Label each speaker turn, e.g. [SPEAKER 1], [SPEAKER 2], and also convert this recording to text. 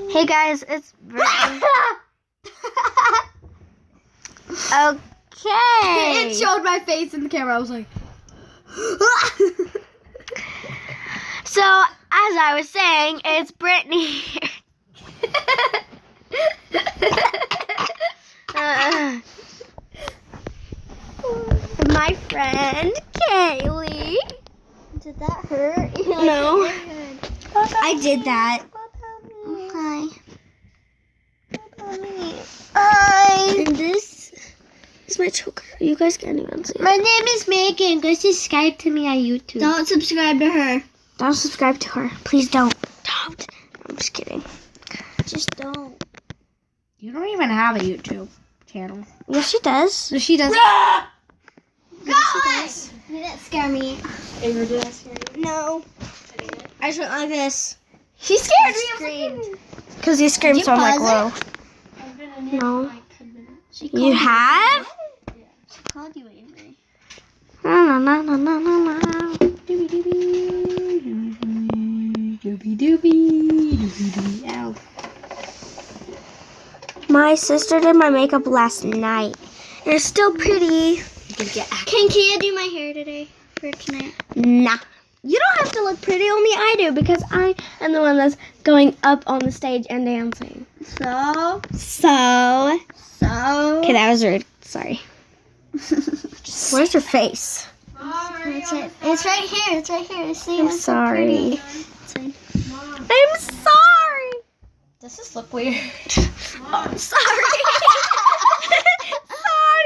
[SPEAKER 1] Hey guys, it's Brittany. Okay.
[SPEAKER 2] It showed my face in the camera. I was like,
[SPEAKER 1] So, as I was saying, it's Brittany here. My friend Kaylee.
[SPEAKER 2] did that hurt?
[SPEAKER 1] No. I did that. Hi.
[SPEAKER 2] Hi.
[SPEAKER 1] And this is my choker. You guys can't even see it.
[SPEAKER 2] My name is Megan. Go subscribe to me on YouTube. Don't subscribe to her.
[SPEAKER 1] Don't subscribe to her. Please don't. Don't. I'm just kidding.
[SPEAKER 2] Just don't.
[SPEAKER 3] You don't even have a YouTube channel.
[SPEAKER 1] Yes, she does.
[SPEAKER 3] So she does.
[SPEAKER 2] Guys, you didn't scare me.
[SPEAKER 3] Ever did I scare you?
[SPEAKER 1] No. I just went like this.
[SPEAKER 2] She scared me.
[SPEAKER 1] Screamed. Because you screamed, so I'm like, whoa.
[SPEAKER 3] I've been in here
[SPEAKER 1] No.
[SPEAKER 3] for like 10 minutes.
[SPEAKER 1] You have?
[SPEAKER 2] She called you Avery.
[SPEAKER 1] No, no, no, no, no, no.
[SPEAKER 3] Doobie doobie. Doobie doobie. Doobie doobie. Ow.
[SPEAKER 1] My sister did my makeup last night. And it's still pretty.
[SPEAKER 2] Can Kia do my hair today for tonight?
[SPEAKER 1] Nah. You don't have to look pretty, only I do, because I am the one that's going up on the stage and dancing.
[SPEAKER 2] So.
[SPEAKER 1] Okay, that was rude. Sorry. Where's your face?
[SPEAKER 2] It's right here. It's right here. See,
[SPEAKER 1] I'm
[SPEAKER 2] so
[SPEAKER 1] sorry.
[SPEAKER 2] pretty.
[SPEAKER 1] I'm sorry.
[SPEAKER 3] Does this look weird?
[SPEAKER 1] I'm sorry.